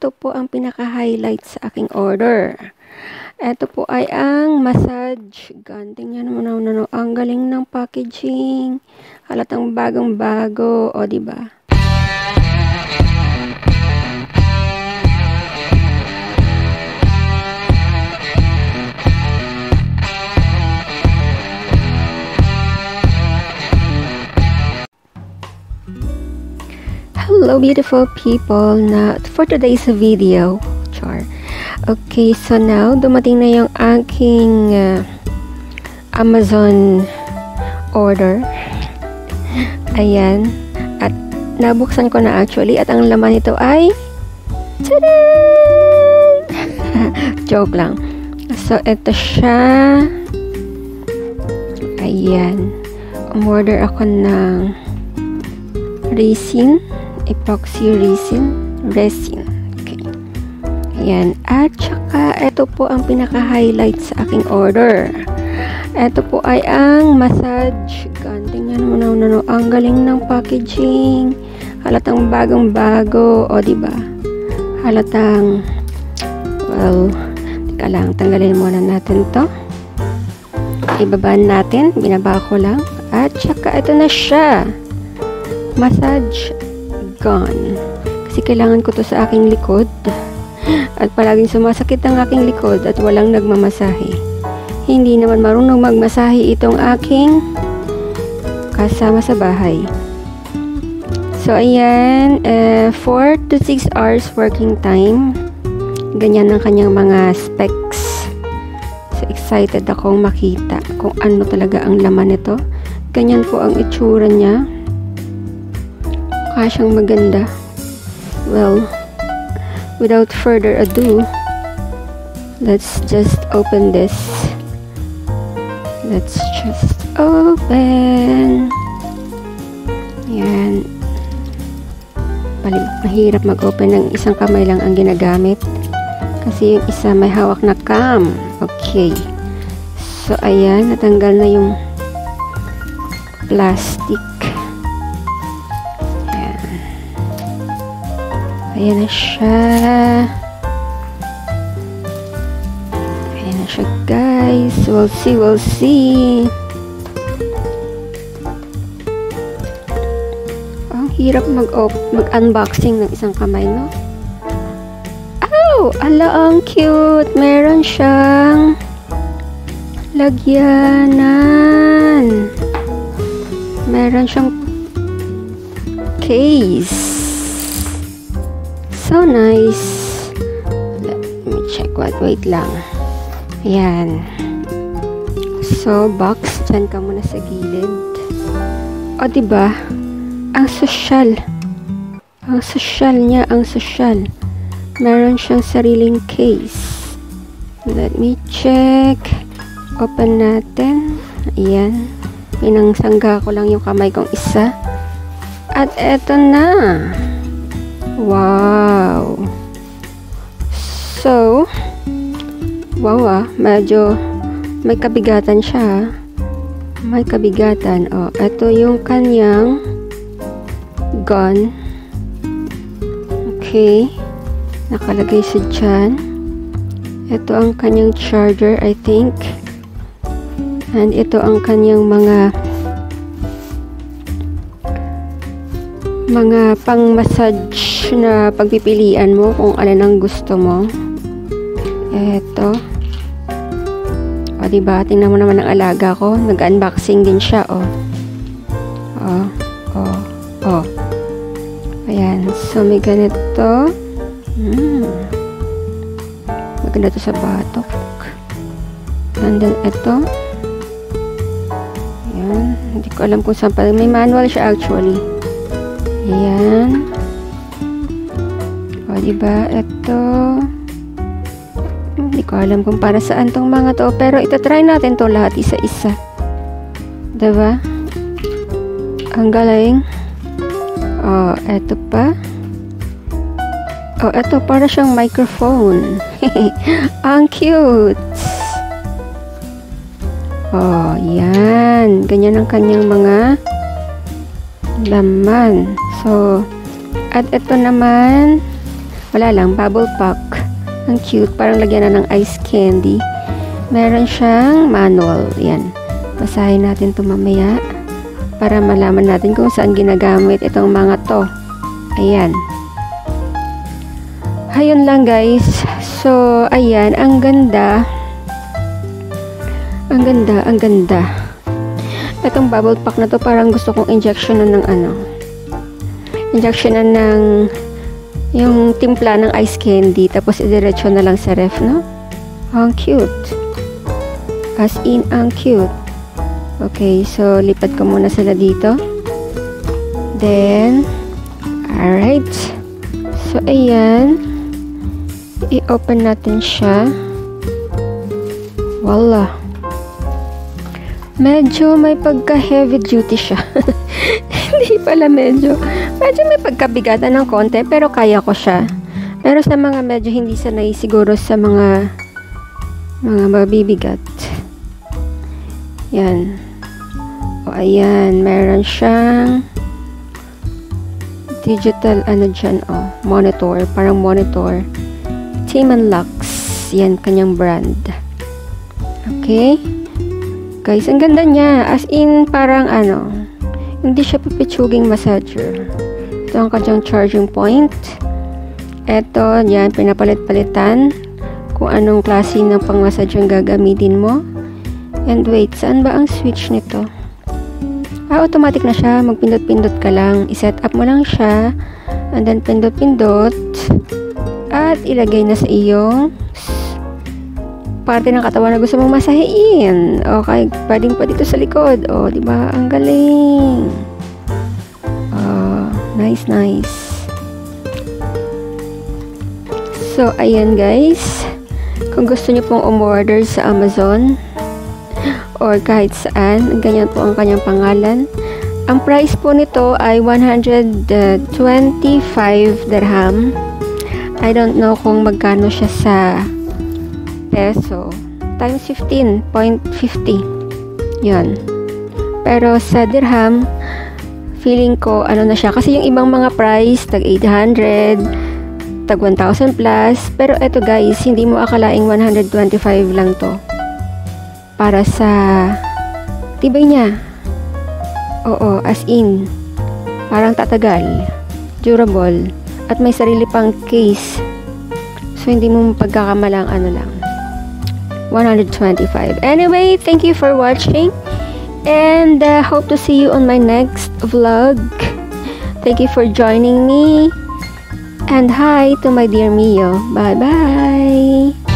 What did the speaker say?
ito po ang pinaka-highlight sa aking order. Ito po ay ang massage gun. Tingnan mo na, ang galing ng packaging. Halatang bagong-bago, o diba? Hello beautiful people, na for today's video, okay, so now dumating na yung aking Amazon order. Ayan, at nabuksan ko na actually, at ang laman nito ay joke lang. So ito siya. Ayan, umorder ako ng resin, epoxy resin. Okay. Ayan. At saka, ito po ang pinaka-highlight sa aking order. Ito po ay ang massage gun. Tingnan mo na, ang galing ng packaging. Halatang bagong-bago. O, diba? Halatang, well, tika lang, tanggalin muna natin to. Ibabaan natin. Binaba ko lang. At saka, ito na siya. Massage gun. Kasi kailangan ko to sa aking likod. At palaging sumasakit ang aking likod at walang nagmamasahe. Hindi naman marunong magmasahe itong aking kasama sa bahay. So, ayan. 4 to 6 hours working time. Ganyan ang kanyang mga specs. So, excited akong makita kung ano talaga ang laman nito. Ganyan po ang itsura niya. Siyang maganda. Well, without further ado, let's just open this. Let's just open. Yan. Mahirap mag-open ng isang kamay lang ang ginagamit. Kasi yung isa may hawak na cam. Okay. So, ayan. Natanggal na yung plastic. Ayan na siya. Ayan na siya, guys. We'll see. Ang hirap mag-unboxing ng isang kamay, no? Oh! Ala, ang cute! Meron siyang lagyanan. Meron siyang case. So nice. Let me check. Wait lang. Ayan. So, box. Diyan ka muna sa gilid. O, diba? Ang sosyal. Ang sosyal niya. Ang sosyal. Meron siyang sariling case. Let me check. Open natin. Ayan. Pinangsangga ko lang yung kamay kong isa. At eto na. Wow! So, wow medyo may kabigatan siya. May kabigatan. Oh, ito yung kanyang gun. Okay. Nakalagay siya dyan. Ito ang kanyang charger, I think. And ito ang kanyang mga pang-massage na pagpipilian mo kung alin ang gusto mo. Eto. O, diba? Tingnan mo naman ang alaga ko. Nag-unboxing din siya, oh. Oh. Ayan. So, may ganito. Maganda to sa batok. And then, eto. Ayan. Hindi ko alam kung saan pa. May manual siya, actually. Ayan. O, diba? Ito. Hindi ko alam kung para saan tong mga to. Pero itatry natin to lahat isa-isa. Diba? Ang galing. O, eto pa. O, eto. Para siyang microphone. Ang cute. O, yan. Ganyan ang kanyang mga laman. So, at ito naman, Wala lang, bubble pack. Ang cute, parang lagyan na ng ice candy. Meron siyang manual. Yan. Basahin natin ito mamaya para malaman natin kung saan ginagamit itong mga to. Ayan. Ayun lang guys. So, ayan. Ang ganda. Ang ganda, ang ganda. Itong bubble pack na to parang gusto kong injectionan ng ano. Injectionan ng yung timpla ng ice candy tapos idiretso na lang sa ref, no? Ang cute. As in, ang cute. Okay, so lipat ko muna sila dito. Then, alright. So, ayan. I-open natin siya. Wala. Medyo may pagka-heavy duty siya. Hindi pala medyo may pagkabigatan ng konti, pero kaya ko siya. Pero sa mga medyo hindi sanay siguro sa mga mabibigat. Yan. O, ayan. Meron siyang digital, ano dyan, monitor. Parang monitor. Tim & Lux. Yan, kanyang brand. Okay. Guys, ang ganda niya. As in, parang hindi siya pipitsuging massager. Ito ang kanyang charging point. Ito, yan, pinapalit-palitan kung anong klase ng pang-massage ang gagamitin mo. And wait, saan ba ang switch nito? Automatic na siya. Magpindot-pindot ka lang. I-set up mo lang siya. And then, pindot-pindot. At ilagay na sa iyong parte ng katawan na gusto mong masahiin. Okay, pwedeng pa dito sa likod. O, diba? Ang galing. Nice, nice. So, ayan guys. Kung gusto niyo pong umorder sa Amazon or kahit saan, ganyan po ang kanyang pangalan. Ang price po nito ay 125 dirham. I don't know kung magkano siya sa peso. Times 15.50. Yan. Pero sa dirham, feeling ko, na siya. Kasi yung ibang mga price, tag 800, tag 1,000 plus. Pero eto guys, hindi mo akalaing 125 lang to. Para sa tibay niya. Oo, as in. Parang tatagal. Durable. At may sarili pang case. So, hindi mo pagkakamalang lang. 125. Anyway, thank you for watching. And hope to see you on my next vlog. Thank you for joining me. And hi to my dear Mio. Bye-bye.